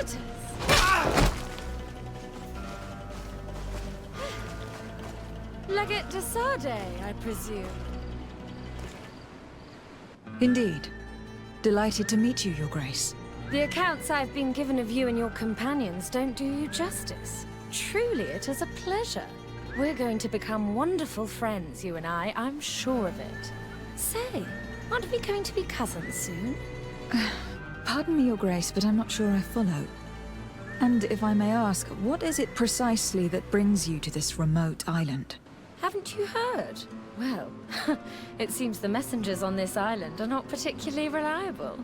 visitors! Legate de Sade, I presume. Indeed. Delighted to meet you, Your Grace. The accounts I've been given of you and your companions don't do you justice. Truly, it is a pleasure. We're going to become wonderful friends, you and I'm sure of it. Say, aren't we going to be cousins soon? Pardon me, Your Grace, but I'm not sure I follow. And if I may ask, what is it precisely that brings you to this remote island? Haven't you heard? Well, it seems the messengers on this island are not particularly reliable.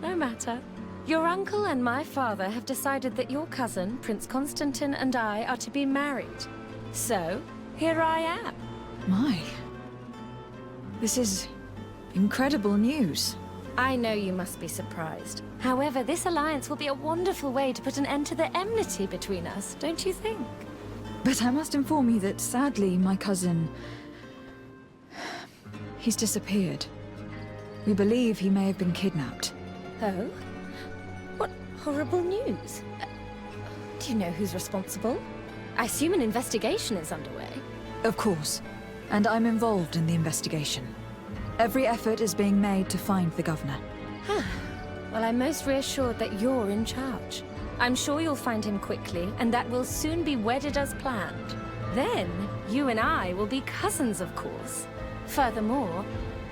No matter. Your uncle and my father have decided that your cousin, Prince Constantine, and I are to be married. So, here I am. My. This is incredible news. I know you must be surprised. However, this alliance will be a wonderful way to put an end to the enmity between us, don't you think? But I must inform you that sadly, my cousin... he's disappeared. We believe he may have been kidnapped. Oh? What horrible news. Do you know who's responsible? I assume an investigation is underway. Of course. And I'm involved in the investigation. Every effort is being made to find the governor. Well, I'm most reassured that you're in charge. I'm sure you'll find him quickly, and that we'll soon be wedded as planned. Then, you and I will be cousins, of course. Furthermore,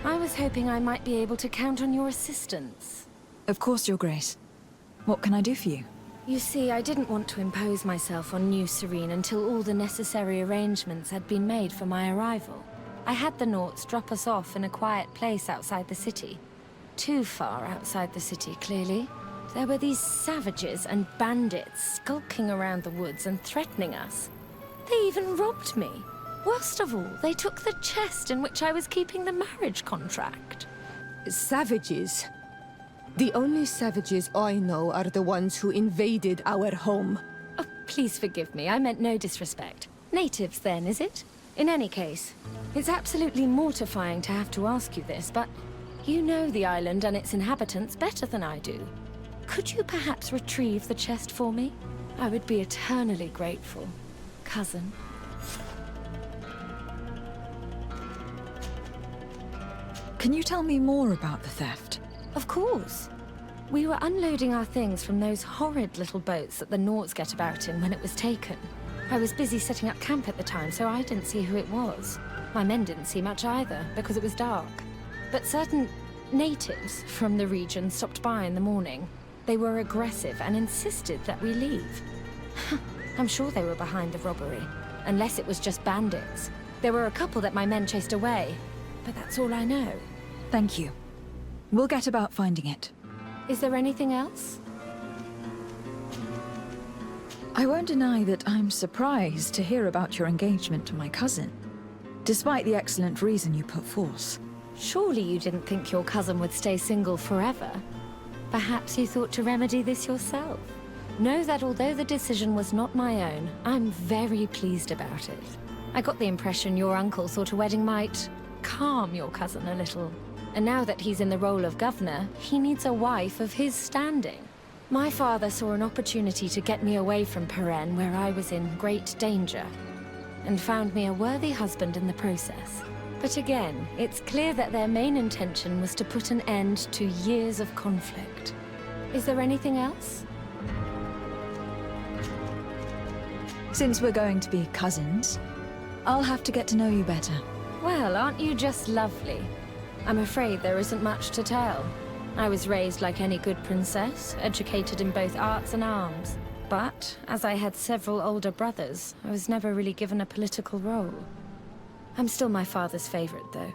I was hoping I might be able to count on your assistance. Of course, Your Grace. What can I do for you? You see, I didn't want to impose myself on New Serene until all the necessary arrangements had been made for my arrival. I had the Nauts drop us off in a quiet place outside the city. Too far outside the city, clearly. There were these savages and bandits skulking around the woods and threatening us. They even robbed me. Worst of all, they took the chest in which I was keeping the marriage contract. Savages? The only savages I know are the ones who invaded our home. Oh, please forgive me, I meant no disrespect. Natives then, is it? In any case, it's absolutely mortifying to have to ask you this, but you know the island and its inhabitants better than I do. Could you perhaps retrieve the chest for me? I would be eternally grateful, cousin. Can you tell me more about the theft? Of course. We were unloading our things from those horrid little boats that the Nauts get about in when it was taken. I was busy setting up camp at the time, so I didn't see who it was. My men didn't see much either, because it was dark. But certain natives from the region stopped by in the morning. They were aggressive and insisted that we leave. I'm sure they were behind the robbery, unless it was just bandits. There were a couple that my men chased away, but that's all I know. Thank you. We'll get about finding it. Is there anything else? I won't deny that I'm surprised to hear about your engagement to my cousin, despite the excellent reason you put forth. Surely you didn't think your cousin would stay single forever? Perhaps you thought to remedy this yourself? Know that although the decision was not my own, I'm very pleased about it. I got the impression your uncle thought a wedding might calm your cousin a little. And now that he's in the role of governor, he needs a wife of his standing. My father saw an opportunity to get me away from Peren, where I was in great danger, and found me a worthy husband in the process. But again, it's clear that their main intention was to put an end to years of conflict. Is there anything else? Since we're going to be cousins, I'll have to get to know you better. Well, aren't you just lovely? I'm afraid there isn't much to tell. I was raised like any good princess, educated in both arts and arms. But, as I had several older brothers, I was never really given a political role. I'm still my father's favorite, though.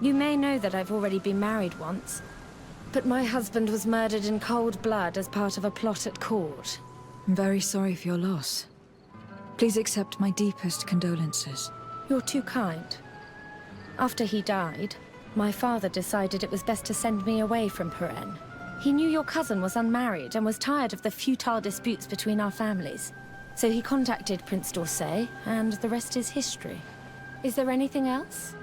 You may know that I've already been married once, but my husband was murdered in cold blood as part of a plot at court. I'm very sorry for your loss. Please accept my deepest condolences. You're too kind. After he died, my father decided it was best to send me away from Peren. He knew your cousin was unmarried and was tired of the futile disputes between our families. So he contacted Prince d'Orsay, and the rest is history. Is there anything else?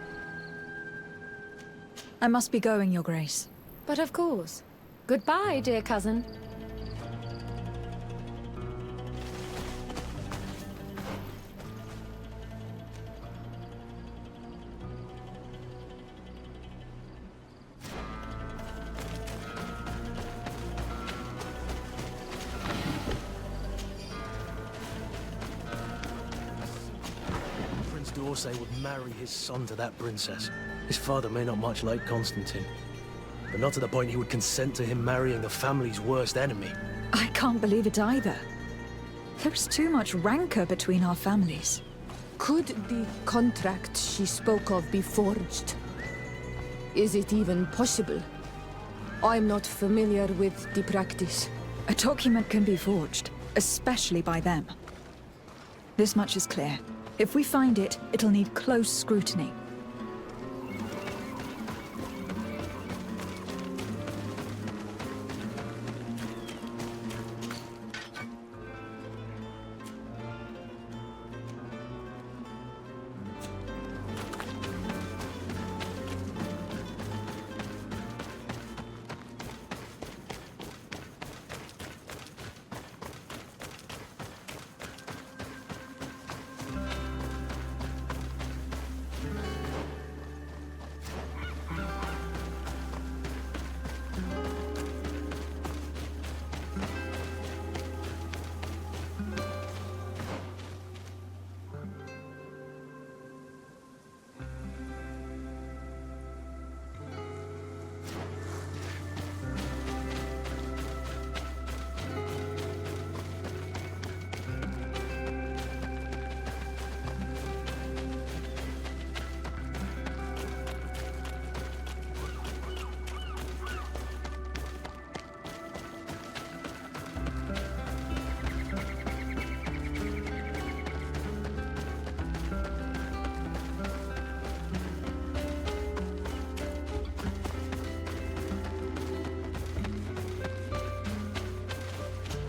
I must be going, Your Grace. But of course. Goodbye, dear cousin. Orsay would marry his son to that princess. His father may not much like Constantine, but not to the point he would consent to him marrying the family's worst enemy. I can't believe it either. There's too much rancor between our families. Could the contract she spoke of be forged? Is it even possible? I'm not familiar with the practice. A document can be forged, especially by them. This much is clear. If we find it, it'll need close scrutiny.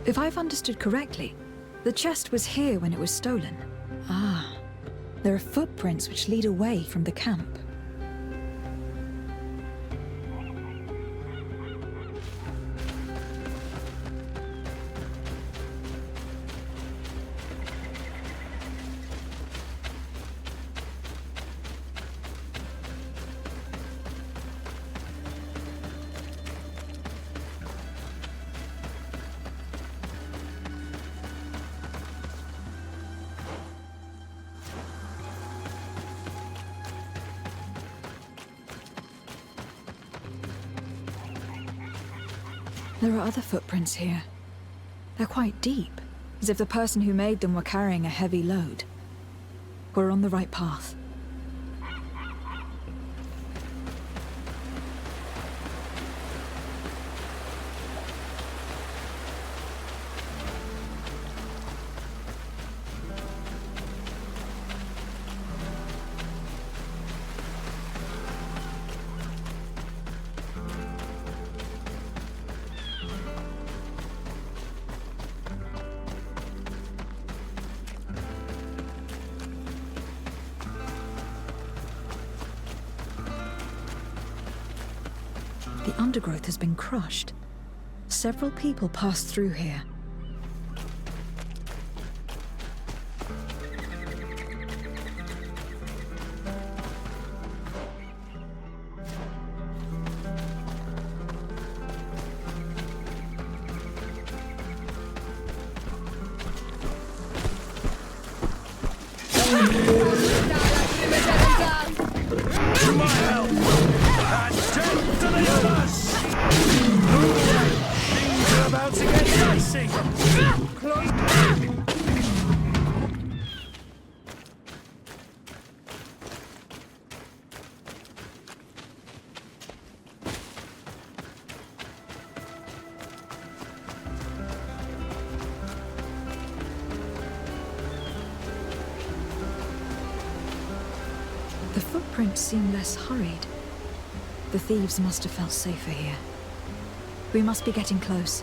If I've understood correctly, the chest was here when it was stolen. Ah, there are footprints which lead away from the camp. There are other footprints here. They're quite deep, as if the person who made them were carrying a heavy load. We're on the right path. The undergrowth has been crushed. Several people passed through here. To my help! And death to the others! Things are about to get dicey! The footprints seem less hurried. The thieves must have felt safer here. We must be getting close.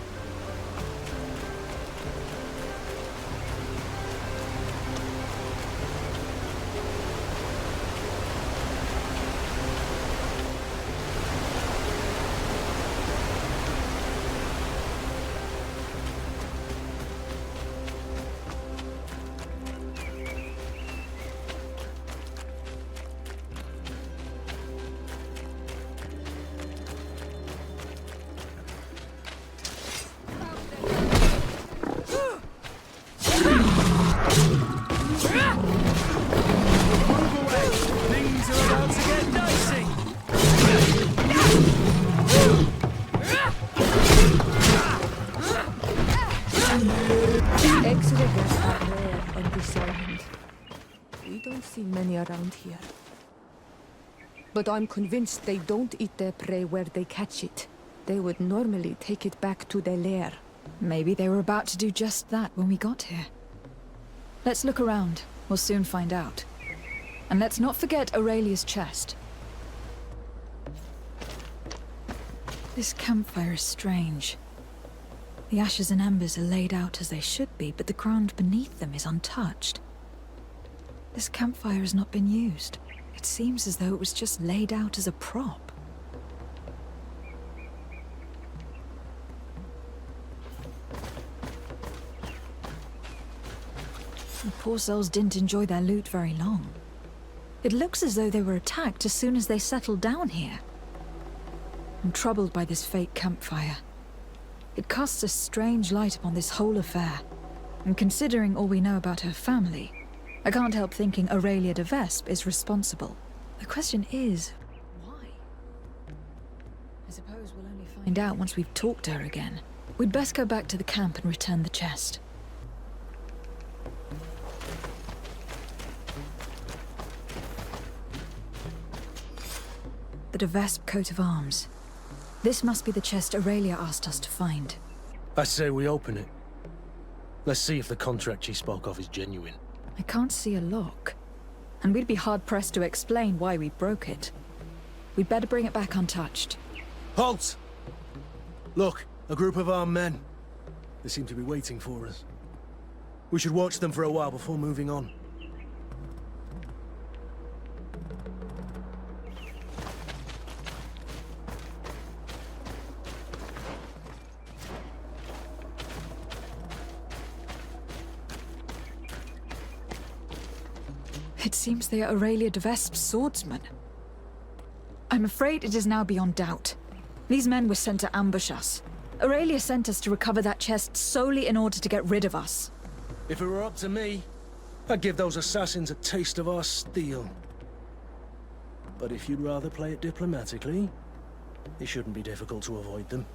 X-riggers are rare on this island. We don't see many around here. But I'm convinced they don't eat their prey where they catch it. They would normally take it back to their lair. Maybe they were about to do just that when we got here. Let's look around. We'll soon find out. And let's not forget Aurelia's chest. This campfire is strange. The ashes and embers are laid out as they should be, but the ground beneath them is untouched. This campfire has not been used. It seems as though it was just laid out as a prop. The poor souls didn't enjoy their loot very long. It looks as though they were attacked as soon as they settled down here. I'm troubled by this fake campfire. It casts a strange light upon this whole affair. And considering all we know about her family, I can't help thinking Aurelia de Vespe is responsible. The question is, why? I suppose we'll only find out once we've talked to her again. We'd best go back to the camp and return the chest. The de Vespe coat of arms. This must be the chest Aurelia asked us to find. I say we open it. Let's see if the contract she spoke of is genuine. I can't see a lock. And we'd be hard-pressed to explain why we broke it. We'd better bring it back untouched. Halt! Look, a group of armed men. They seem to be waiting for us. We should watch them for a while before moving on. It seems they are Aurelia de Vespe's swordsmen. I'm afraid it is now beyond doubt. These men were sent to ambush us. Aurelia sent us to recover that chest solely in order to get rid of us. If it were up to me, I'd give those assassins a taste of our steel. But if you'd rather play it diplomatically, it shouldn't be difficult to avoid them.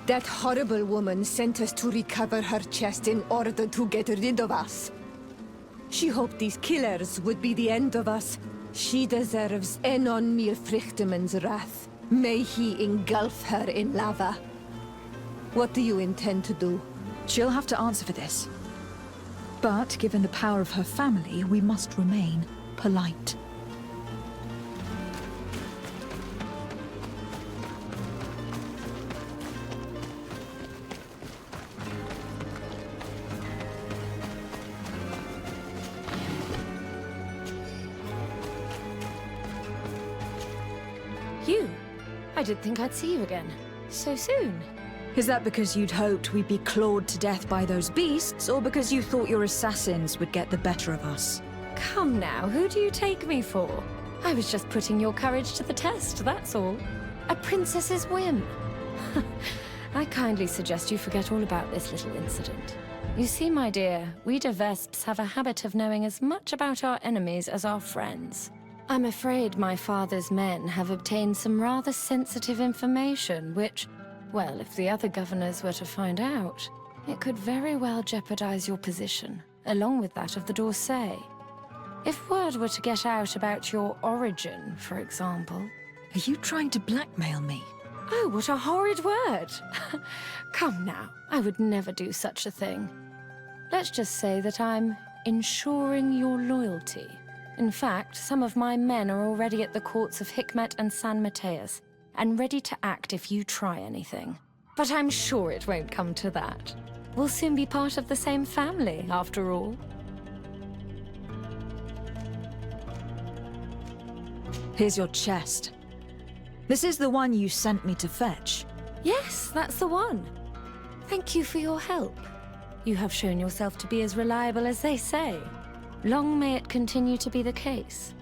That horrible woman sent us to recover her chest in order to get rid of us. She hoped these killers would be the end of us. She deserves Enon Mirfrichteman's wrath. May he engulf her in lava. What do you intend to do? She'll have to answer for this. But given the power of her family, we must remain polite. You? I didn't think I'd see you again. So soon. Is that because you'd hoped we'd be clawed to death by those beasts, or because you thought your assassins would get the better of us? Come now, who do you take me for? I was just putting your courage to the test, that's all. A princess's whim. I kindly suggest you forget all about this little incident. You see, my dear, we de Vespes have a habit of knowing as much about our enemies as our friends. I'm afraid my father's men have obtained some rather sensitive information, which, well, if the other governors were to find out, it could very well jeopardize your position, along with that of the D'Orsay. If word were to get out about your origin, for example... Are you trying to blackmail me? Oh, what a horrid word! Come now, I would never do such a thing. Let's just say that I'm ensuring your loyalty. In fact, some of my men are already at the courts of Hikmet and San Mateus, and ready to act if you try anything. But I'm sure it won't come to that. We'll soon be part of the same family, after all. Here's your chest. This is the one you sent me to fetch. Yes, that's the one. Thank you for your help. You have shown yourself to be as reliable as they say. Long may it continue to be the case.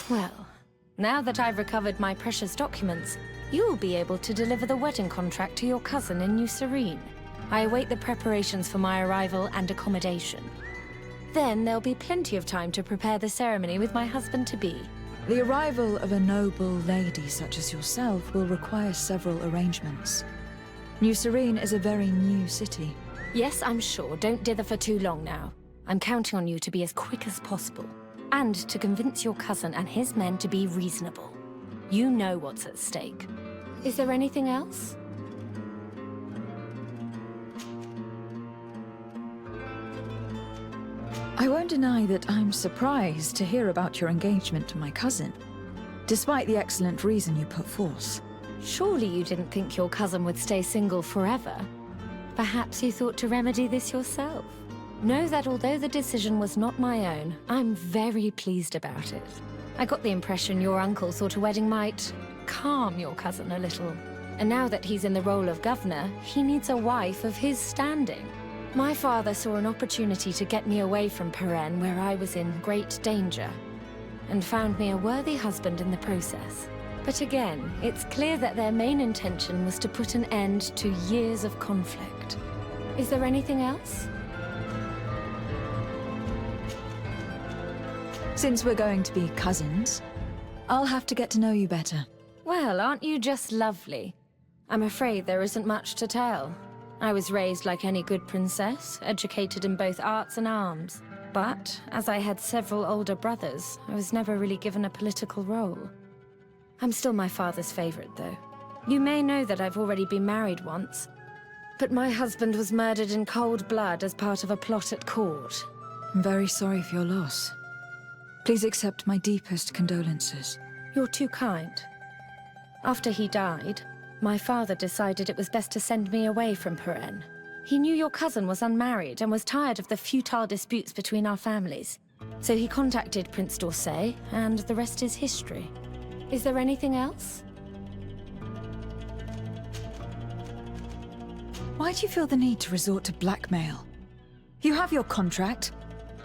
Well, now that I've recovered my precious documents, you will be able to deliver the wedding contract to your cousin in New Serene. I await the preparations for my arrival and accommodation. Then there'll be plenty of time to prepare the ceremony with my husband-to-be. The arrival of a noble lady such as yourself will require several arrangements. New Serene is a very new city. Yes, I'm sure. Don't dither for too long now. I'm counting on you to be as quick as possible, and to convince your cousin and his men to be reasonable. You know what's at stake. Is there anything else? I won't deny that I'm surprised to hear about your engagement to my cousin, despite the excellent reason you put forth. Surely you didn't think your cousin would stay single forever. Perhaps you thought to remedy this yourself. Know that although the decision was not my own, I'm very pleased about it. I got the impression your uncle thought a wedding might calm your cousin a little. And now that he's in the role of governor, he needs a wife of his standing. My father saw an opportunity to get me away from Peren, where I was in great danger, and found me a worthy husband in the process. But again, it's clear that their main intention was to put an end to years of conflict. Is there anything else? Since we're going to be cousins, I'll have to get to know you better. Well, aren't you just lovely? I'm afraid there isn't much to tell. I was raised like any good princess, educated in both arts and arms. But, as I had several older brothers, I was never really given a political role. I'm still my father's favorite, though. You may know that I've already been married once, but my husband was murdered in cold blood as part of a plot at court. I'm very sorry for your loss. Please accept my deepest condolences. You're too kind. After he died, my father decided it was best to send me away from Peren. He knew your cousin was unmarried and was tired of the futile disputes between our families. So he contacted Prince D'Orsay, and the rest is history. Is there anything else? Why do you feel the need to resort to blackmail? You have your contract.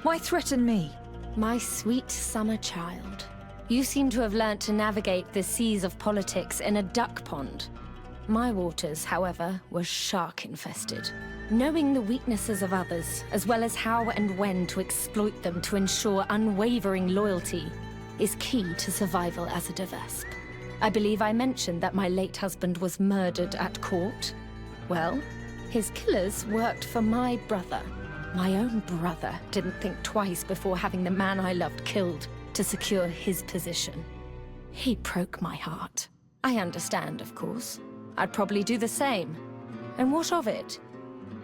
Why threaten me? My sweet summer child. You seem to have learnt to navigate the seas of politics in a duck pond. My waters, however, were shark-infested. Knowing the weaknesses of others, as well as how and when to exploit them to ensure unwavering loyalty, is key to survival as a de Vespe. I believe I mentioned that my late husband was murdered at court. Well, his killers worked for my brother. My own brother didn't think twice before having the man I loved killed to secure his position. He broke my heart. I understand, of course. I'd probably do the same. And what of it?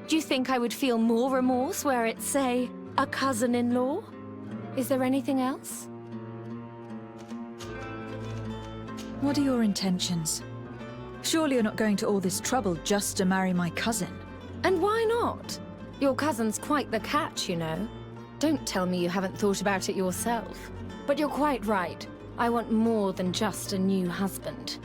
Do you think I would feel more remorse were it, say, a cousin-in-law? Is there anything else? What are your intentions? Surely you're not going to all this trouble just to marry my cousin. And why not? Your cousin's quite the catch, you know. Don't tell me you haven't thought about it yourself. But you're quite right. I want more than just a new husband.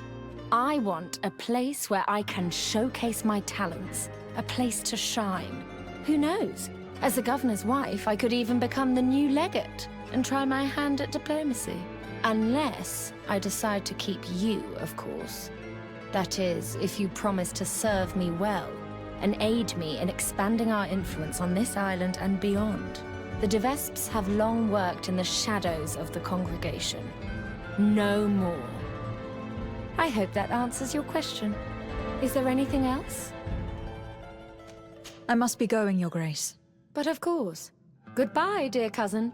I want a place where I can showcase my talents, a place to shine. Who knows? As the governor's wife, I could even become the new legate and try my hand at diplomacy. Unless I decide to keep you, of course. That is, if you promise to serve me well and aid me in expanding our influence on this island and beyond. The de Vespes have long worked in the shadows of the congregation. No more. I hope that answers your question. Is there anything else? I must be going, Your Grace. But of course. Goodbye, dear cousin.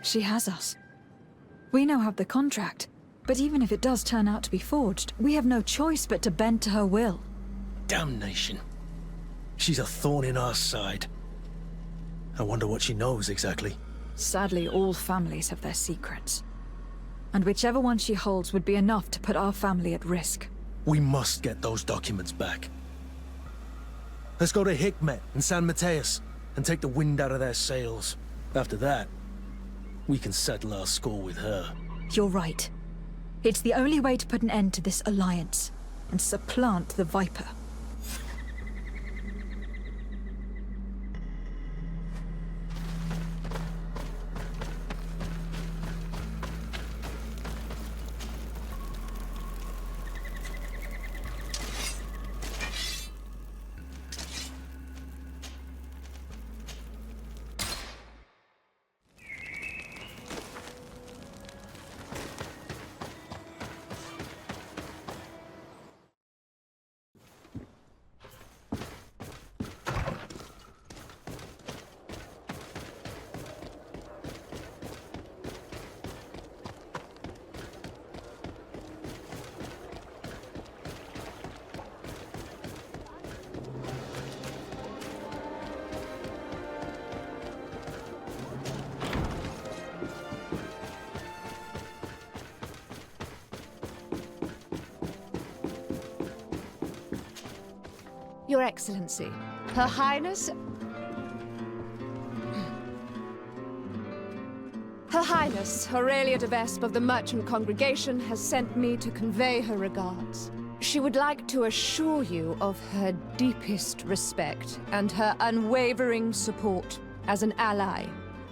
She has us. We now have the contract, but even if it does turn out to be forged, we have no choice but to bend to her will. Damnation. She's a thorn in our side. I wonder what she knows exactly. Sadly, all families have their secrets. And whichever one she holds would be enough to put our family at risk. We must get those documents back. Let's go to Hikmet and San Mateus and take the wind out of their sails. After that, we can settle our score with her. You're right. It's the only way to put an end to this alliance and supplant the Viper. Your Excellency, Her Highness... Her Highness, Aurelia de Vespe of the Merchant Congregation has sent me to convey her regards. She would like to assure you of her deepest respect and her unwavering support as an ally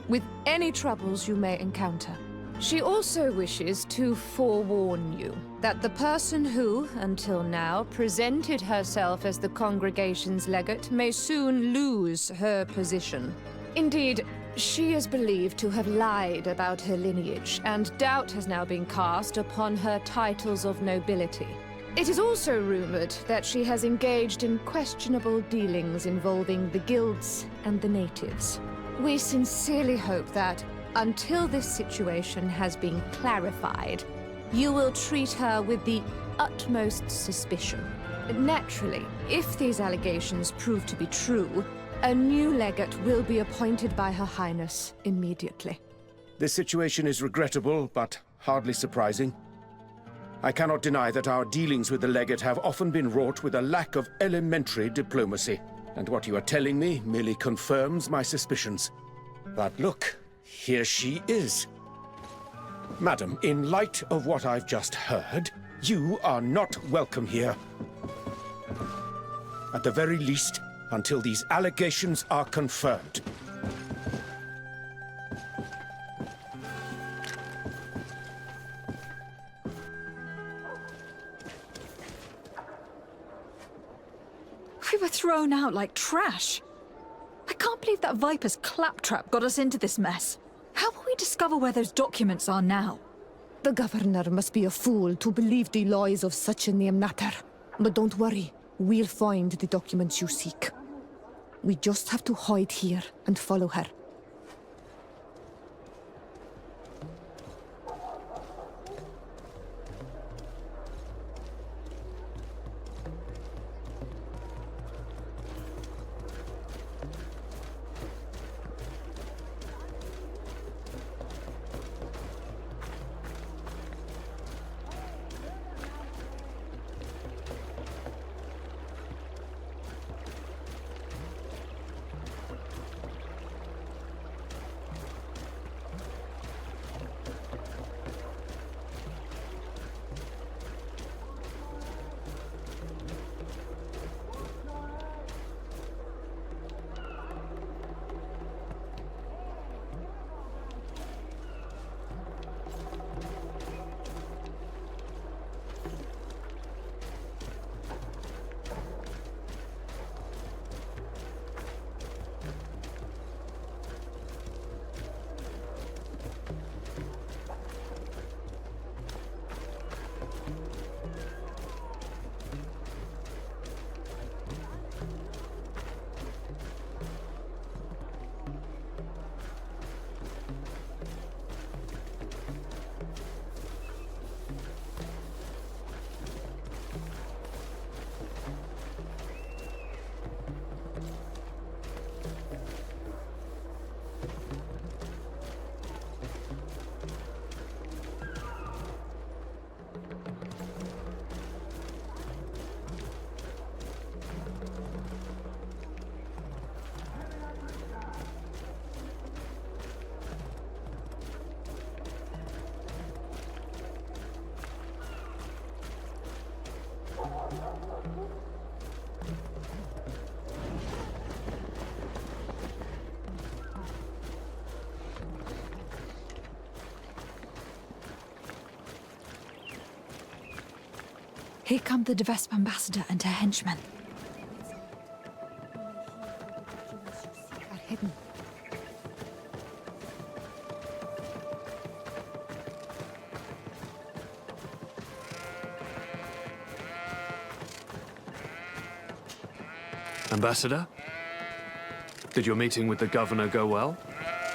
with any troubles you may encounter. She also wishes to forewarn you that the person who, until now, presented herself as the congregation's legate may soon lose her position. Indeed, she is believed to have lied about her lineage, and doubt has now been cast upon her titles of nobility. It is also rumored that she has engaged in questionable dealings involving the guilds and the natives. We sincerely hope that, until this situation has been clarified, you will treat her with the utmost suspicion. Naturally, if these allegations prove to be true, a new legate will be appointed by Her Highness immediately. This situation is regrettable, but hardly surprising. I cannot deny that our dealings with the legate have often been wrought with a lack of elementary diplomacy, and what you are telling me merely confirms my suspicions. But look, here she is. Madam, in light of what I've just heard, you are not welcome here. At the very least, until these allegations are confirmed. We were thrown out like trash. I can't believe that Viper's claptrap got us into this mess. How will we discover where those documents are now? The governor must be a fool to believe the lies of such a name matter. But don't worry, we'll find the documents you seek. We just have to hide here and follow her. Here come the Vespe ambassador and her henchmen. Are hidden. Ambassador? Did your meeting with the governor go well?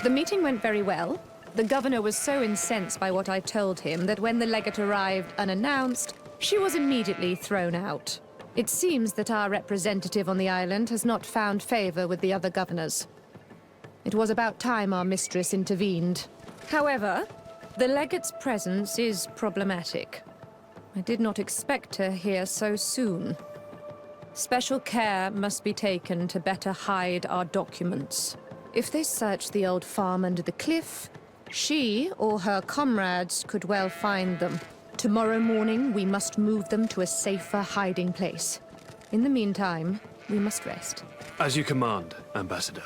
The meeting went very well. The governor was so incensed by what I told him that when the legate arrived unannounced, she was immediately thrown out. It seems that our representative on the island has not found favor with the other governors. It was about time our mistress intervened. However, the legate's presence is problematic. I did not expect her here so soon. Special care must be taken to better hide our documents. If they search the old farm under the cliff, she or her comrades could well find them. Tomorrow morning, we must move them to a safer hiding place. In the meantime, we must rest. As you command, Ambassador.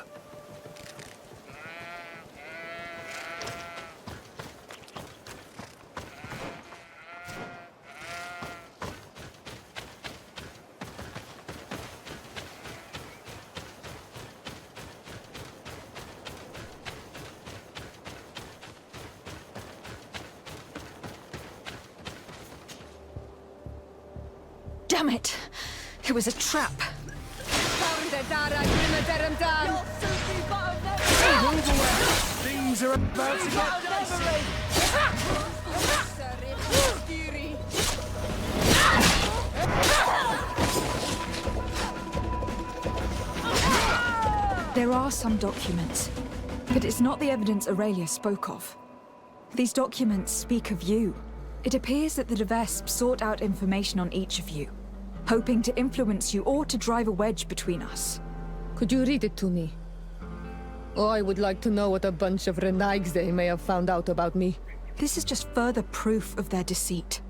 Damn it! It was a trap. Things are about to get dicey. There are some documents, but it's not the evidence Aurelia spoke of. These documents speak of you. It appears that the Vespe sought out information on each of you, hoping to influence you or to drive a wedge between us. Could you read it to me? Oh, I would like to know what a bunch of renegades they may have found out about me. This is just further proof of their deceit.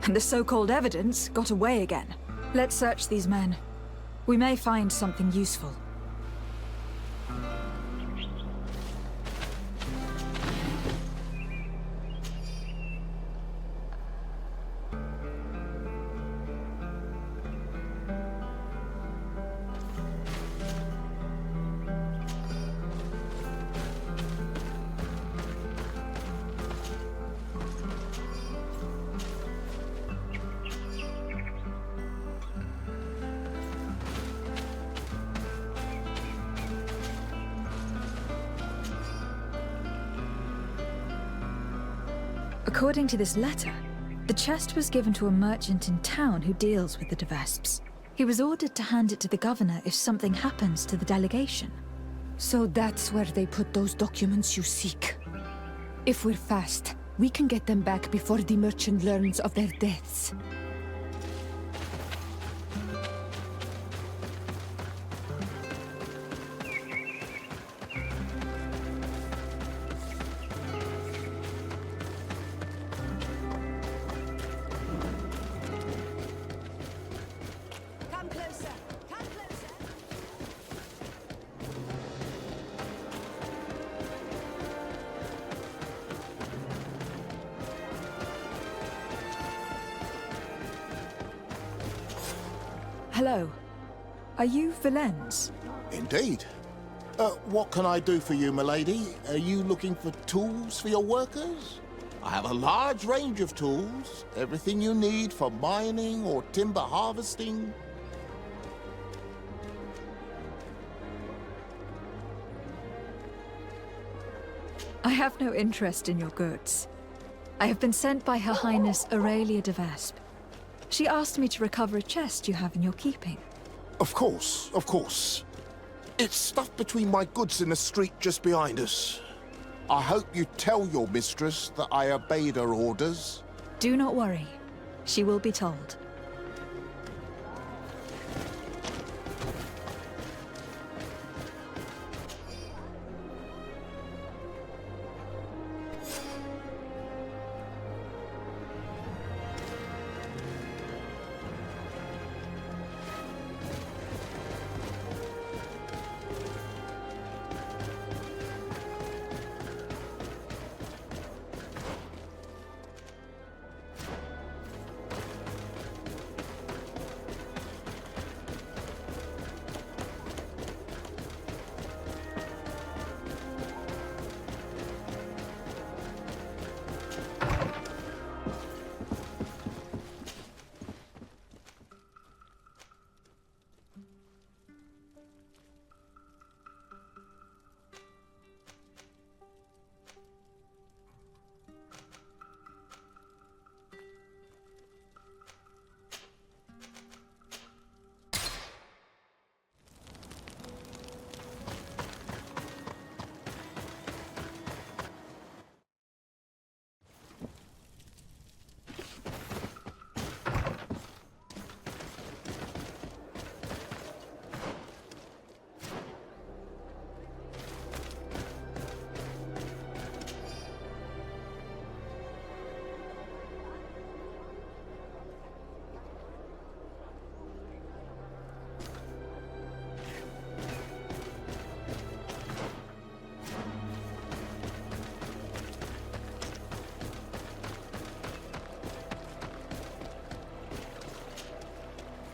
And the so-called evidence got away again. Let's search these men. We may find something useful. According to this letter, the chest was given to a merchant in town who deals with the de Vespes. He was ordered to hand it to the governor if something happens to the delegation. So that's where they put those documents you seek. If we're fast, we can get them back before the merchant learns of their deaths. Hello. Are you Valens? Indeed. What can I do for you, milady? Are you looking for tools for your workers? I have a large range of tools. Everything you need for mining or timber harvesting. I have no interest in your goods. I have been sent by Her Highness Aurelia de Vespe. She asked me to recover a chest you have in your keeping. Of course, of course. It's stuffed between my goods in the street just behind us. I hope you tell your mistress that I obeyed her orders. Do not worry. She will be told.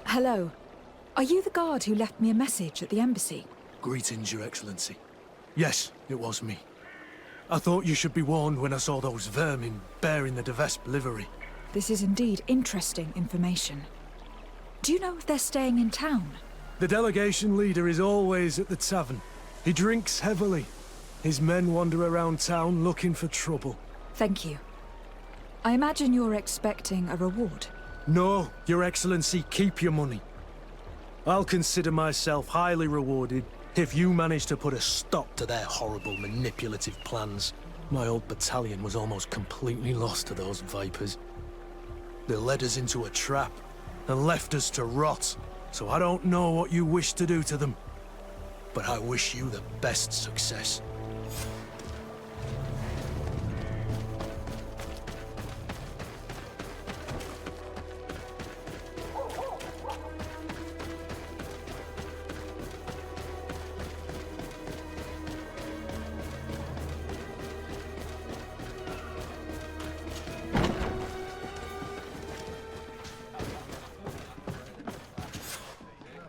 Hello. Are you the guard who left me a message at the embassy? Greetings, Your Excellency. Yes, it was me. I thought you should be warned when I saw those vermin bearing the de Vespe livery. This is indeed interesting information. Do you know if they're staying in town? The delegation leader is always at the tavern. He drinks heavily. His men wander around town looking for trouble. Thank you. I imagine you're expecting a reward. No, Your Excellency, keep your money. I'll consider myself highly rewarded if you manage to put a stop to their horrible manipulative plans. My old battalion was almost completely lost to those vipers. They led us into a trap and left us to rot, so I don't know what you wish to do to them. But I wish you the best success.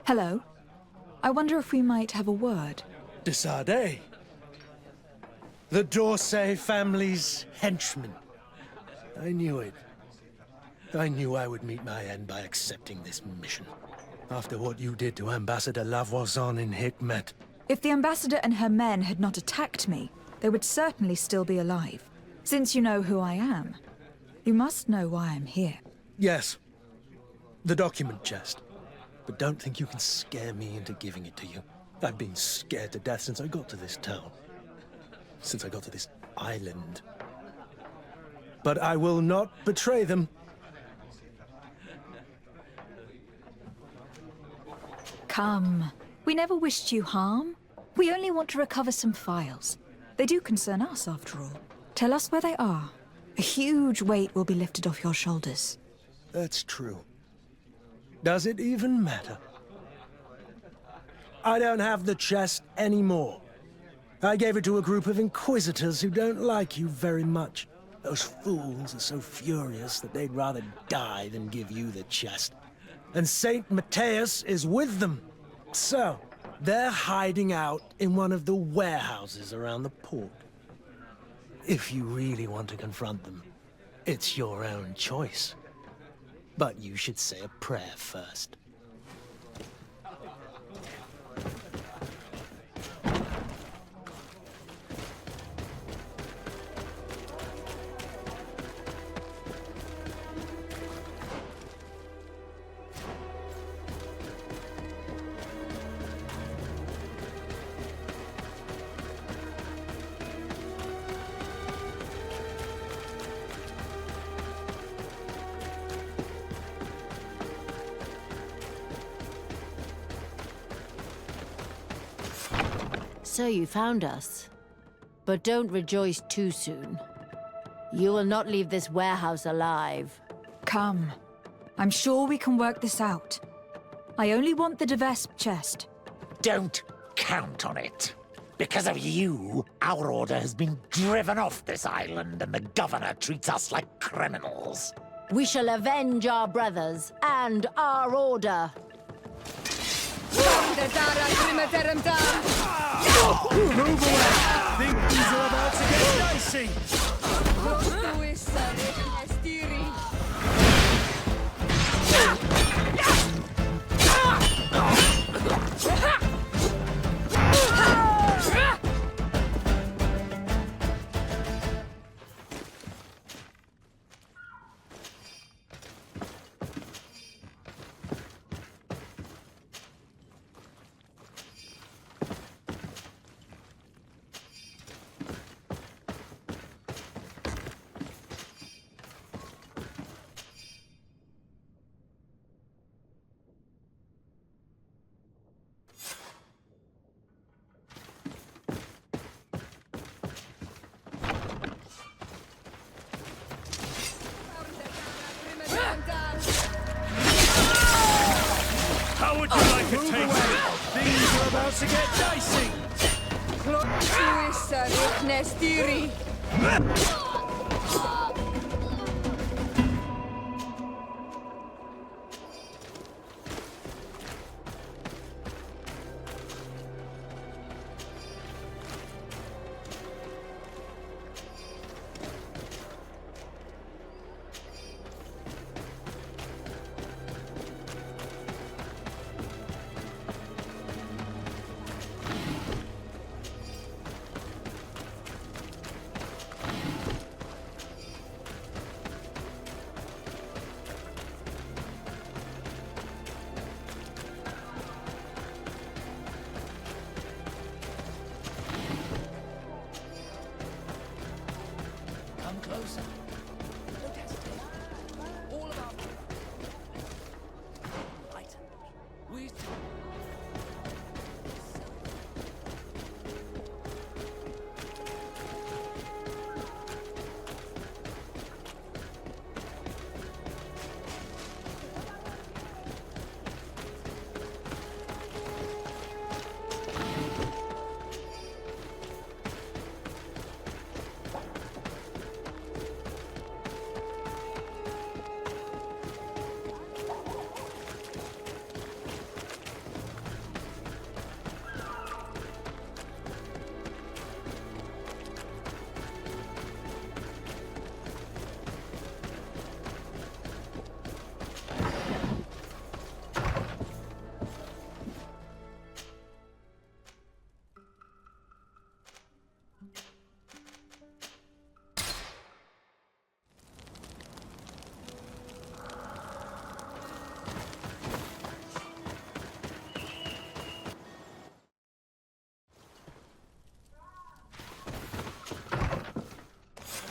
Hello. I wonder if we might have a word. Desade. The Dorsey family's henchman. I knew it. I knew I would meet my end by accepting this mission. After what you did to Ambassador Lavoisin in Hikmet. If the ambassador and her men had not attacked me, they would certainly still be alive. Since you know who I am, you must know why I'm here. Yes. The document chest. But don't think you can scare me into giving it to you. I've been scared to death since I got to this town. Since I got to this island. But I will not betray them. Come. We never wished you harm. We only want to recover some files. They do concern us, after all. Tell us where they are. A huge weight will be lifted off your shoulders. That's true. Does it even matter? I don't have the chest anymore. I gave it to a group of inquisitors who don't like you very much. Those fools are so furious that they'd rather die than give you the chest. And Saint Matthias is with them. So, they're hiding out in one of the warehouses around the port. If you really want to confront them, it's your own choice. But you should say a prayer first. So you found us. But don't rejoice too soon. You will not leave this warehouse alive. Come. I'm sure we can work this out. I only want the de Vespe chest. Don't count on it. Because of you, our order has been driven off this island and the governor treats us like criminals. We shall avenge our brothers and our order. Move away! Think things are about to get dicey! How would you like to take it? Things are about to get dicey!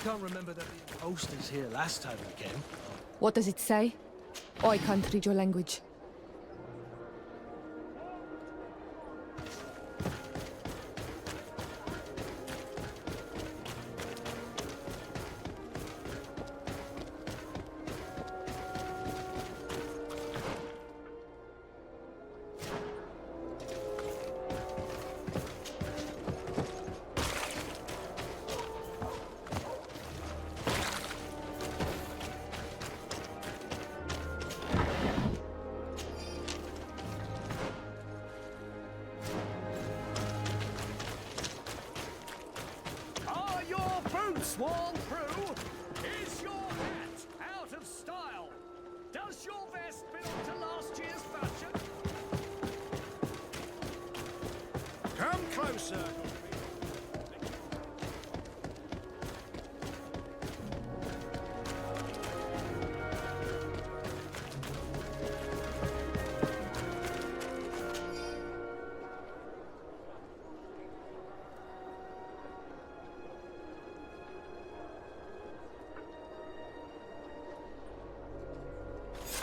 can't remember there being posters here last time we came. What does it say? I can't read your language. Are your boots worn through? Is your hat out of style? Does your vest belong to last year's fashion? Come closer.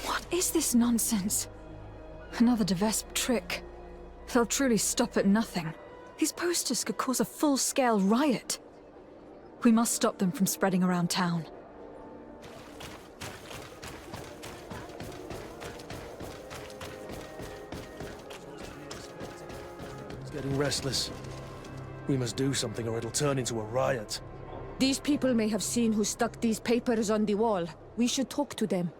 What is this nonsense? Another de Vespe trick. They'll truly stop at nothing. These posters could cause a full-scale riot. We must stop them from spreading around town. It's getting restless. We must do something or it'll turn into a riot. These people may have seen who stuck these papers on the wall. We should talk to them.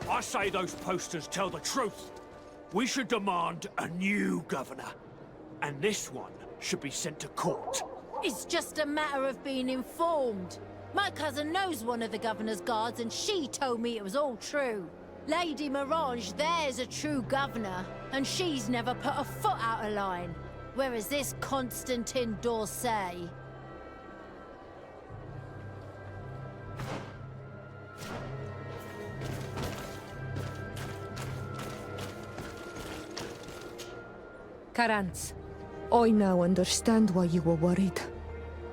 I say those posters tell the truth. We should demand a new governor. And this one should be sent to court. It's just a matter of being informed. My cousin knows one of the governor's guards, and she told me it was all true. Lady Mirange there's a true governor, and she's never put a foot out of line. Whereas this Constantin d'Orsay... Carance, I now understand why you were worried.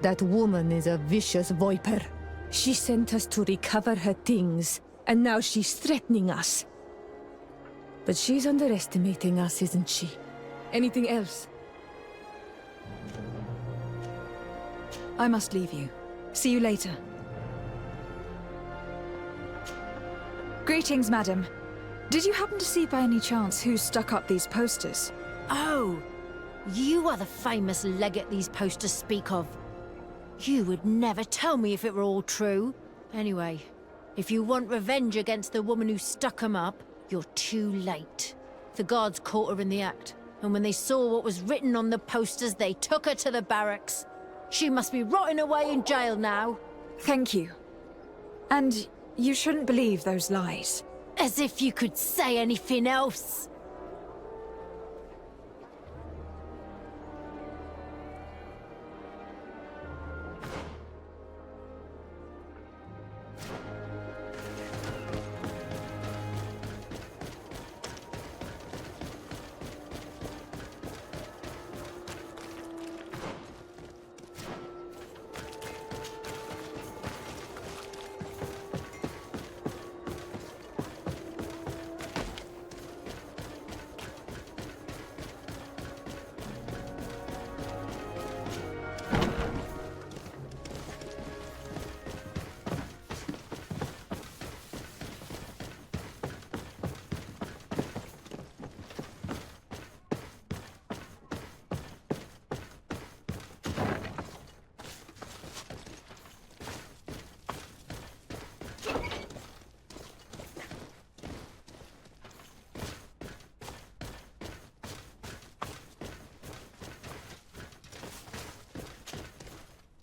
That woman is a vicious viper. She sent us to recover her things, and now she's threatening us. But she's underestimating us, isn't she? Anything else? I must leave you. See you later. Greetings, madam. Did you happen to see by any chance who stuck up these posters? Oh, you are the famous legate these posters speak of. You would never tell me if it were all true. Anyway, if you want revenge against the woman who stuck 'em up, you're too late. The guards caught her in the act, and when they saw what was written on the posters, they took her to the barracks. She must be rotting away in jail now. Thank you. And you shouldn't believe those lies. As if you could say anything else.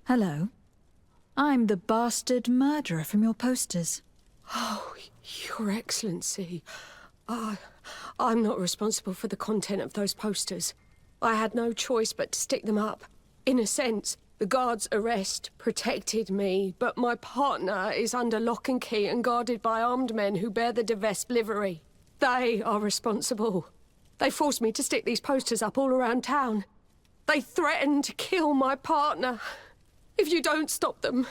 Hello. I'm the bastard murderer from your posters. Oh, Your Excellency. I'm not responsible for the content of those posters. I had no choice but to stick them up. In a sense, the guard's arrest protected me, but my partner is under lock and key and guarded by armed men who bear the de Vespe livery. They are responsible. They forced me to stick these posters up all around town. They threaten to kill my partner. If you don't stop them,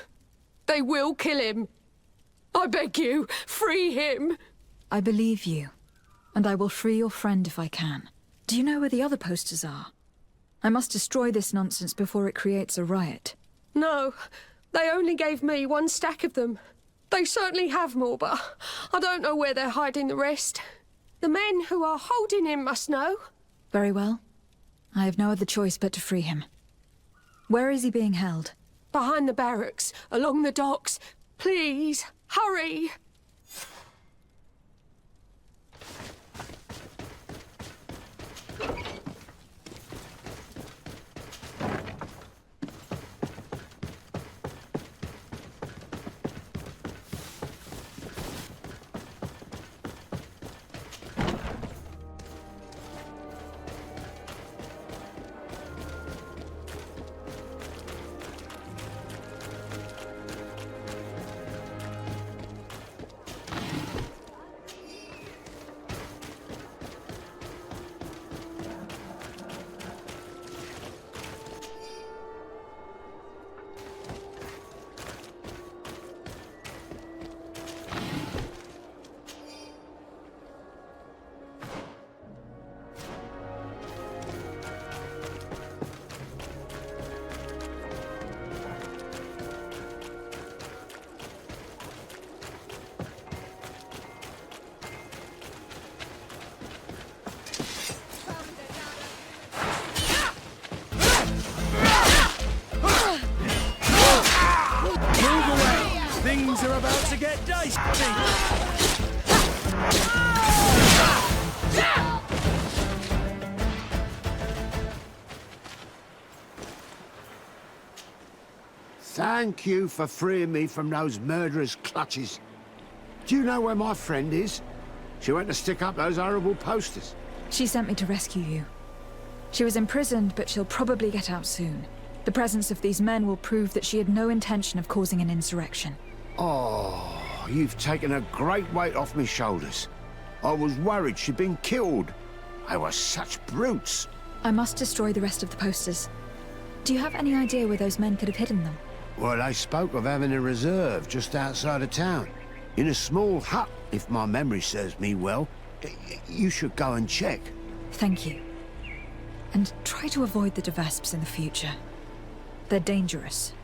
they will kill him. I beg you, free him. I believe you, and I will free your friend if I can. Do you know where the other posters are? I must destroy this nonsense before it creates a riot. No, they only gave me 1 stack of them. They certainly have more, but I don't know where they're hiding the rest. The men who are holding him must know. Very well. I have no other choice but to free him. Where is he being held? Behind the barracks, along the docks. Please, hurry! Things are about to get dicey. Thank you for freeing me from those murderers' clutches. Do you know where my friend is? She went to stick up those horrible posters. She sent me to rescue you. She was imprisoned, but she'll probably get out soon. The presence of these men will prove that she had no intention of causing an insurrection. Oh, you've taken a great weight off me shoulders. I was worried she'd been killed. They were such brutes. I must destroy the rest of the posters. Do you have any idea where those men could have hidden them? Well, they spoke of having a reserve just outside of town. In a small hut, if my memory serves me well. You should go and check. Thank you. And try to avoid the Vesps in the future. They're dangerous.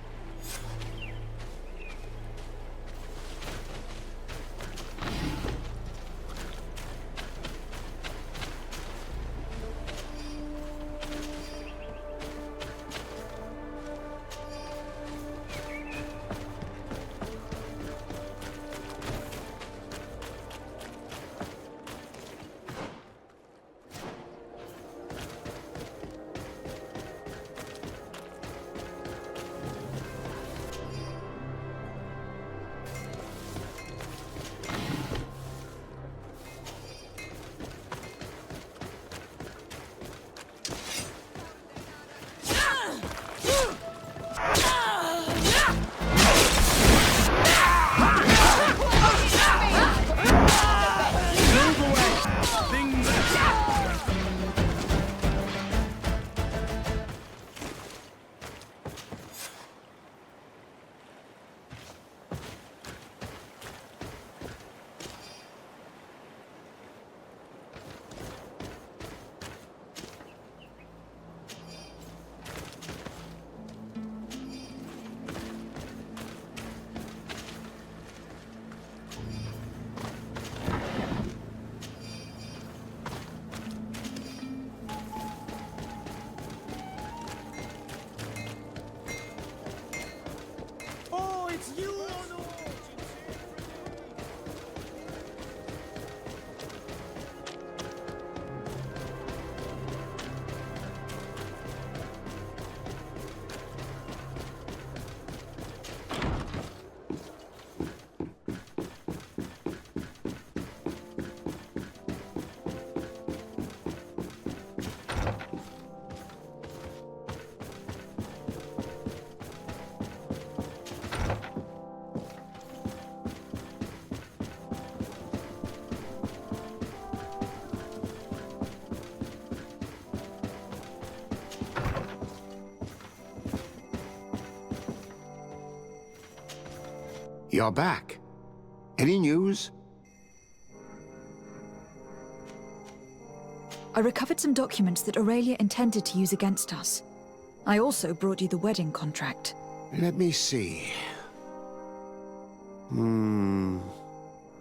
You're back. Any news? I recovered some documents that Aurelia intended to use against us. I also brought you the wedding contract. Let me see.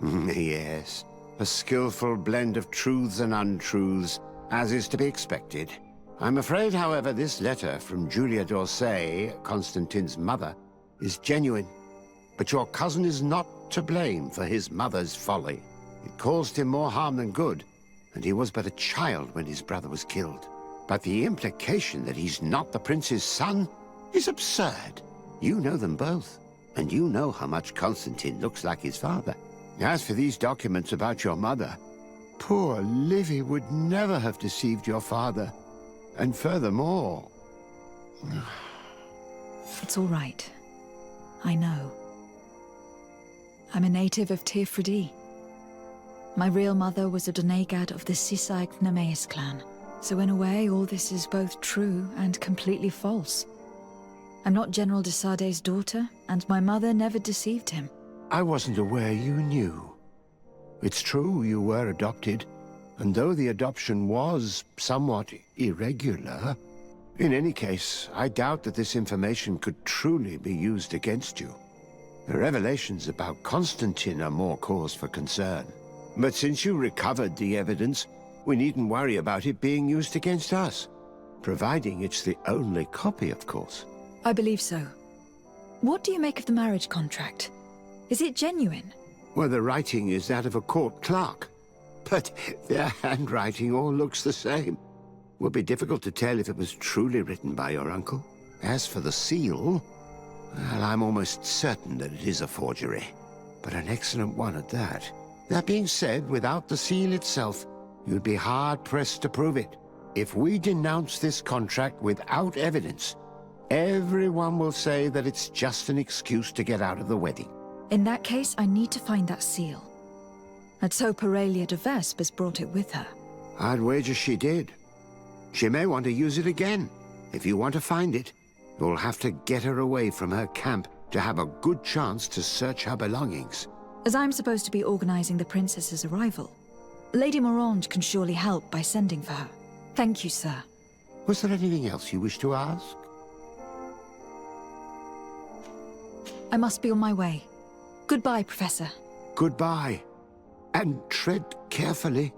Yes. A skillful blend of truths and untruths, as is to be expected. I'm afraid, however, this letter from Julia d'Orsay, Constantine's mother, is genuine. But your cousin is not to blame for his mother's folly. It caused him more harm than good, and he was but a child when his brother was killed. But the implication that he's not the prince's son is absurd. You know them both, and you know how much Constantine looks like his father. As for these documents about your mother, poor Livy would never have deceived your father. And furthermore... It's all right. I know. I'm a native of Tirfredi. My real mother was a Donegad of the Sisaig Nemeis clan. So in a way, all this is both true and completely false. I'm not General de Sarde's daughter, and my mother never deceived him. I wasn't aware you knew. It's true you were adopted, and though the adoption was somewhat irregular, in any case, I doubt that this information could truly be used against you. The revelations about Constantine are more cause for concern. But since you recovered the evidence, we needn't worry about it being used against us. Providing it's the only copy, of course. I believe so. What do you make of the marriage contract? Is it genuine? Well, the writing is that of a court clerk. But their handwriting all looks the same. Would be difficult to tell if it was truly written by your uncle. As for the seal, well, I'm almost certain that it is a forgery. But an excellent one at that. That being said, without the seal itself, you'd be hard-pressed to prove it. If we denounce this contract without evidence, everyone will say that it's just an excuse to get out of the wedding. In that case, I need to find that seal. Let's hope Aurelia de Vespe has brought it with her. I'd wager she did. She may want to use it again. If you want to find it, you'll have to get her away from her camp to have a good chance to search her belongings. As I'm supposed to be organizing the princess's arrival, Lady Morange can surely help by sending for her. Thank you, sir. Was there anything else you wish to ask? I must be on my way. Goodbye, Professor. Goodbye. And tread carefully.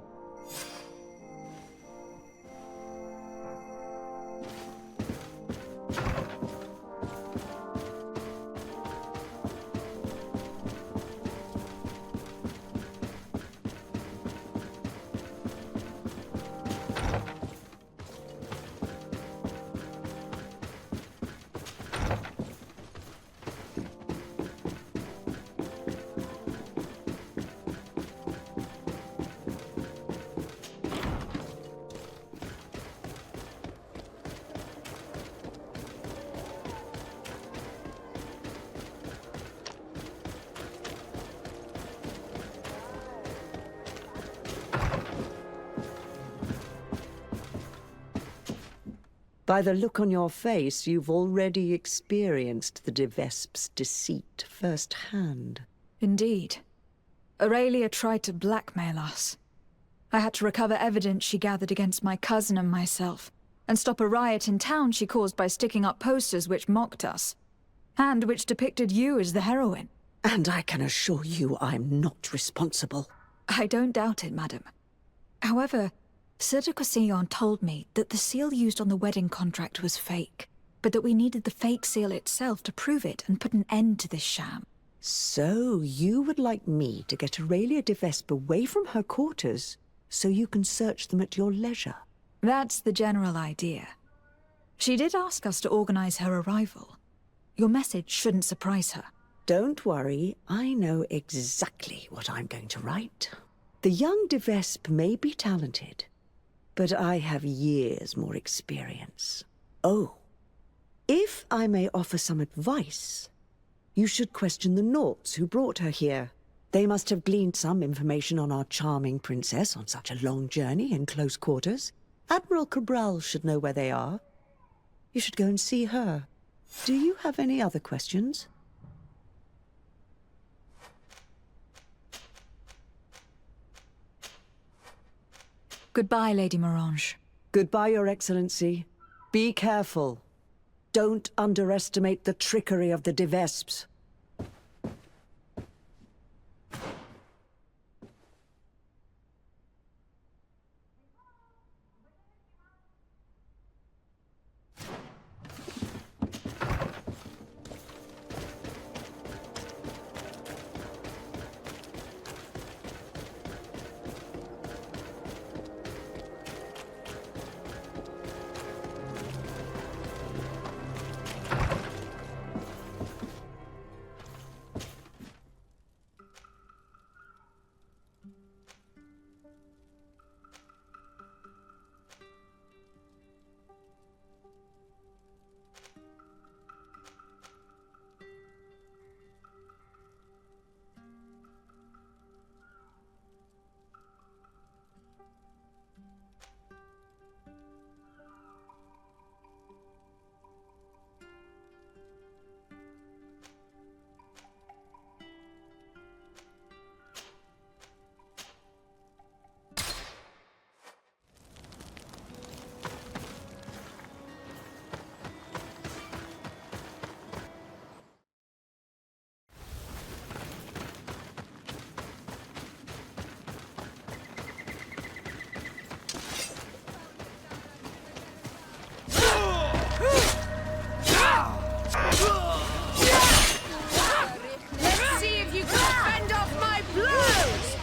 By the look on your face, you've already experienced the de Vespe's deceit firsthand. Indeed. Aurelia tried to blackmail us. I had to recover evidence she gathered against my cousin and myself, and stop a riot in town she caused by sticking up posters which mocked us, and which depicted you as the heroine. And I can assure you I'm not responsible. I don't doubt it, madam. However, Sir de Cosillon told me that the seal used on the wedding contract was fake, but that we needed the fake seal itself to prove it and put an end to this sham. So you would like me to get Aurelia de Vespe away from her quarters so you can search them at your leisure? That's the general idea. She did ask us to organize her arrival. Your message shouldn't surprise her. Don't worry, I know exactly what I'm going to write. The young de Vespe may be talented, but I have years more experience. Oh, if I may offer some advice, you should question the Nauts who brought her here. They must have gleaned some information on our charming princess on such a long journey in close quarters. Admiral Cabral should know where they are. You should go and see her. Do you have any other questions? Goodbye, Lady Morange. Goodbye, Your Excellency. Be careful. Don't underestimate the trickery of the de Vespes. Let's see if you can fend off my blows!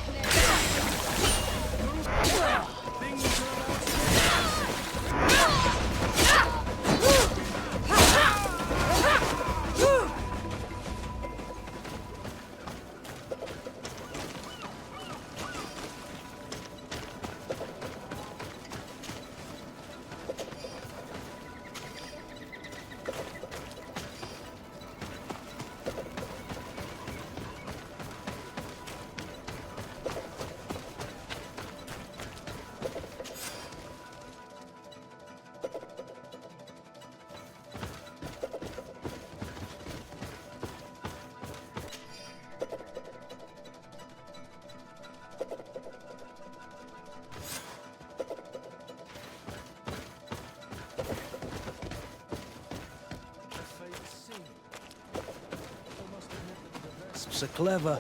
So clever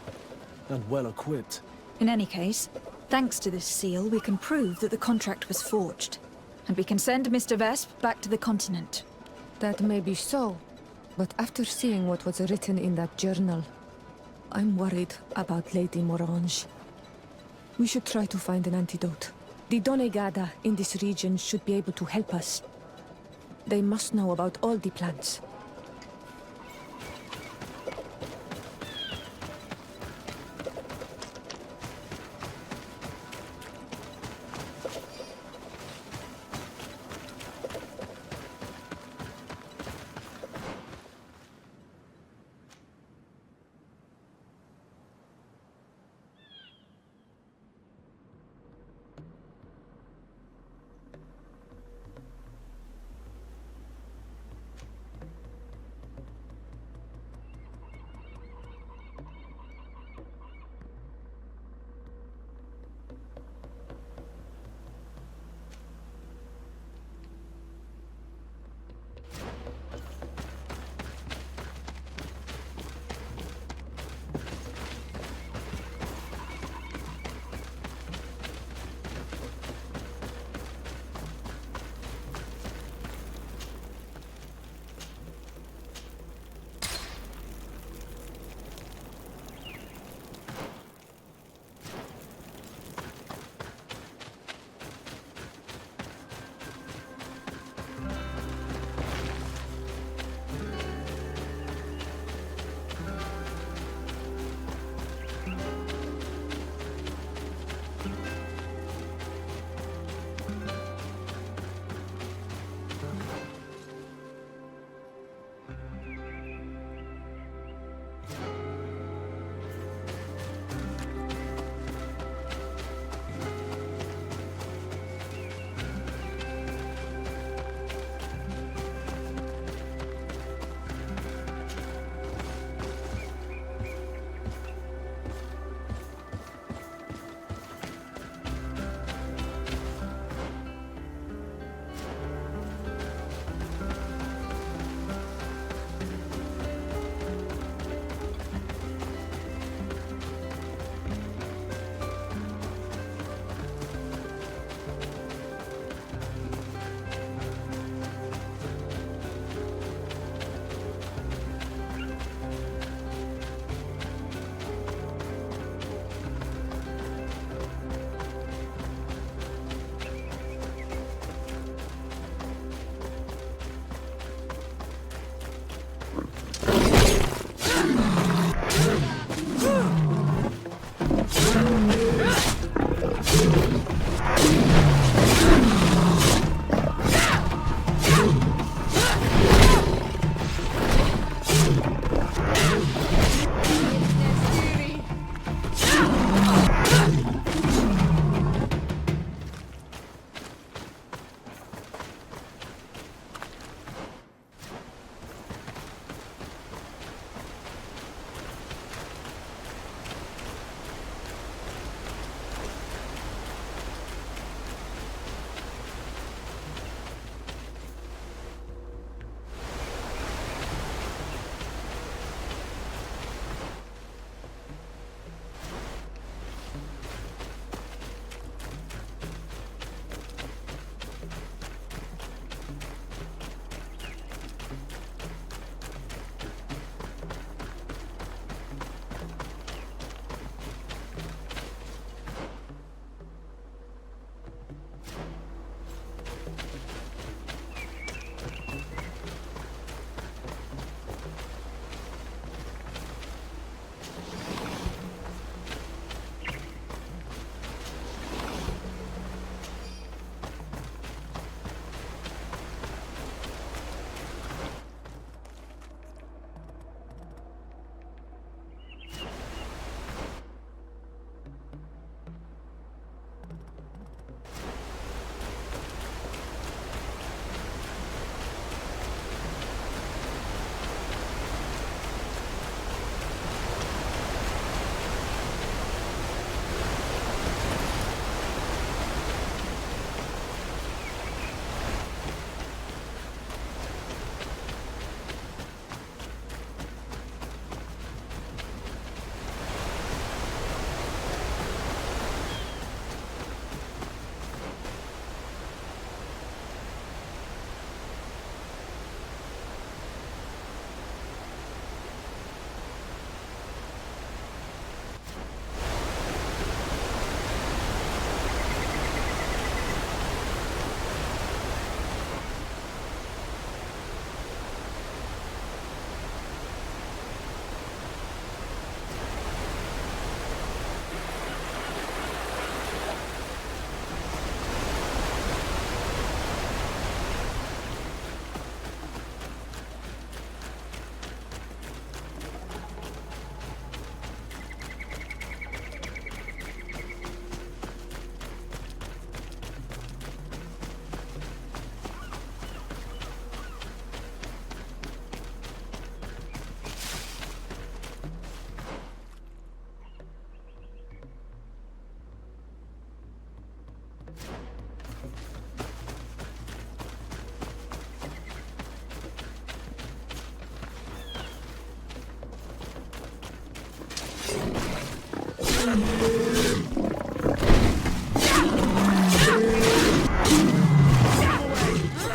and well equipped. In any case, thanks to this seal, we can prove that the contract was forged. And we can send Mr. Vespe back to the continent. That may be so, but after seeing what was written in that journal, I'm worried about Lady Morange. We should try to find an antidote. The Donegada in this region should be able to help us. They must know about all the plans.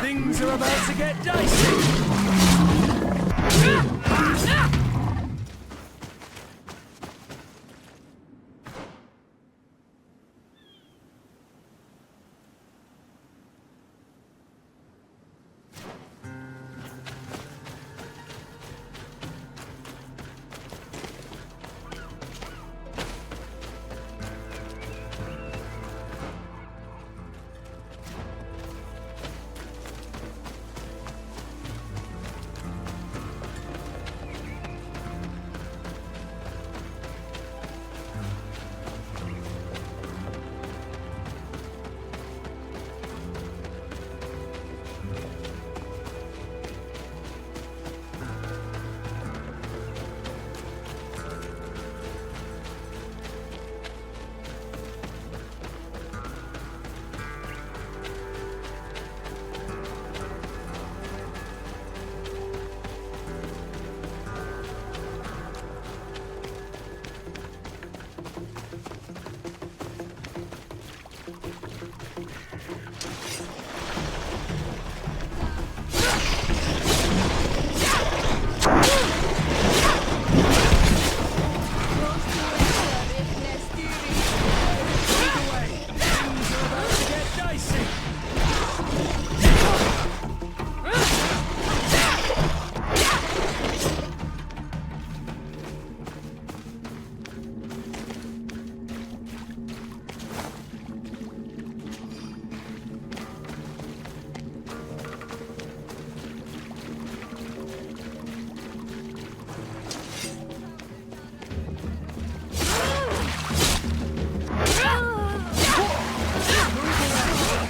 Things are about to get dicey!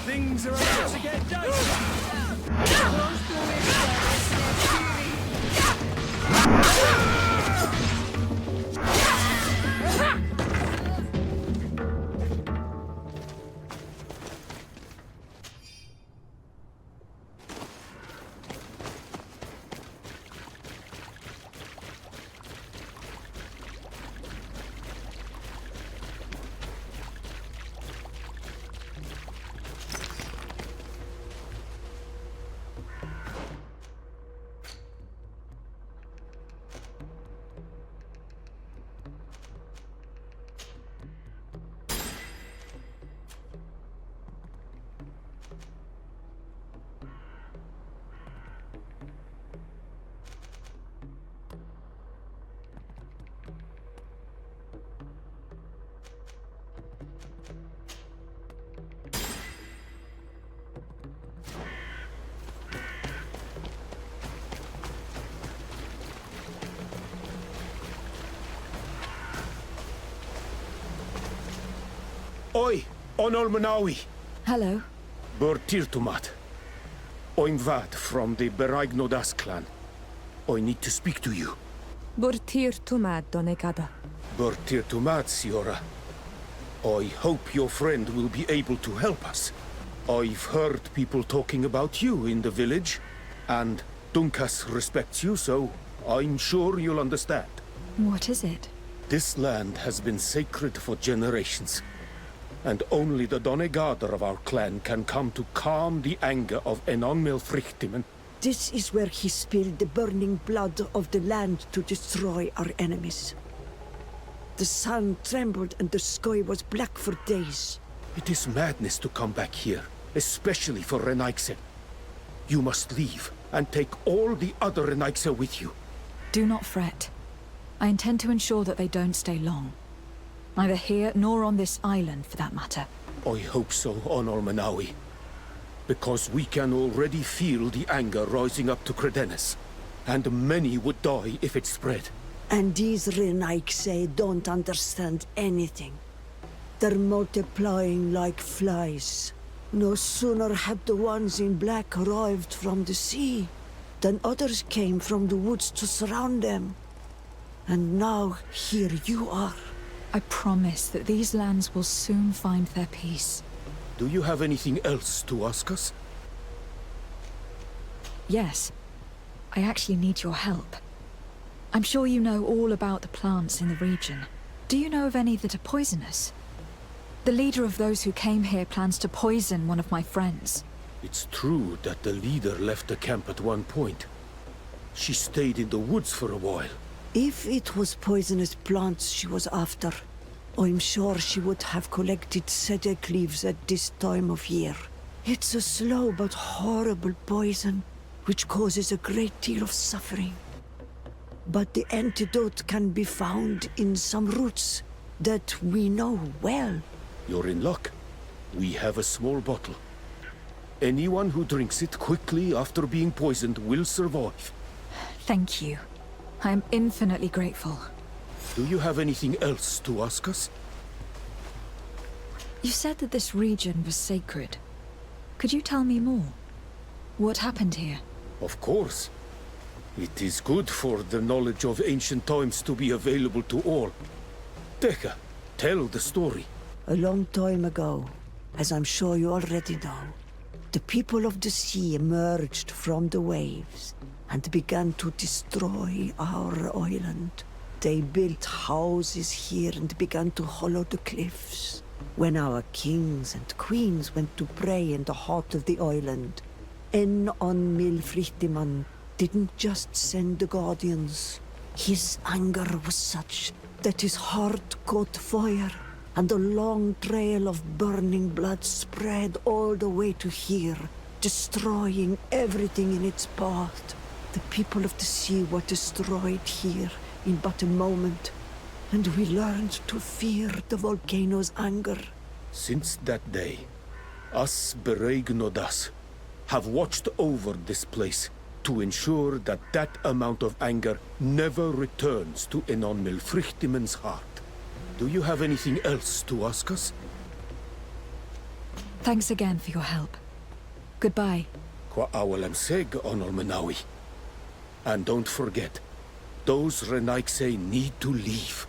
Things are about to get dicey! Oi, Onol Manawi. Hello. Burtirtumat. I'm Vad from the Beraignodas clan. I need to speak to you. Burtir tumad donegada. Burtirtumat, Siora. I hope your friend will be able to help us. I've heard people talking about you in the village, and Dunkas respects you, so I'm sure you'll understand. What is it? This land has been sacred for generations, and only the Donegader of our clan can come to calm the anger of Enon Melfrichtimen. This is where he spilled the burning blood of the land to destroy our enemies. The sun trembled and the sky was black for days. It is madness to come back here, especially for Renaigse. You must leave and take all the other Renaigse with you. Do not fret. I intend to ensure that they don't stay long. Neither here nor on this island, for that matter. I hope so, Onol Manawi. Because we can already feel the anger rising up to Credennis. And many would die if it spread. And these Renaigse don't understand anything. They're multiplying like flies. No sooner had the ones in black arrived from the sea, than others came from the woods to surround them. And now, here you are. I promise that these lands will soon find their peace. Do you have anything else to ask us? Yes. I actually need your help. I'm sure you know all about the plants in the region. Do you know of any that are poisonous? The leader of those who came here plans to poison one of my friends. It's true that the leader left the camp at one point. She stayed in the woods for a while. If it was poisonous plants she was after, I'm sure she would have collected sedek leaves at this time of year. It's a slow but horrible poison, which causes a great deal of suffering. But the antidote can be found in some roots that we know well. You're in luck. We have a small bottle. Anyone who drinks it quickly after being poisoned will survive. Thank you. I am infinitely grateful. Do you have anything else to ask us? You said that this region was sacred. Could you tell me more? What happened here? Of course. It is good for the knowledge of ancient times to be available to all. Tekka, tell the story. A long time ago, as I'm sure you already know, the people of the sea emerged from the waves and began to destroy our island. They built houses here and began to hollow the cliffs. When our kings and queens went to pray in the heart of the island, on Milfritiman didn't just send the guardians. His anger was such that his heart caught fire, and a long trail of burning blood spread all the way to here, destroying everything in its path. The people of the sea were destroyed here in but a moment, and we learned to fear the volcano's anger. Since that day, us Beregnodas have watched over this place to ensure that that amount of anger never returns to Enon Milfritiman's heart. Do you have anything else to ask us? Thanks again for your help. Goodbye. Kwa awalam seg, Onol Menawi. And don't forget, those Renaikse need to leave.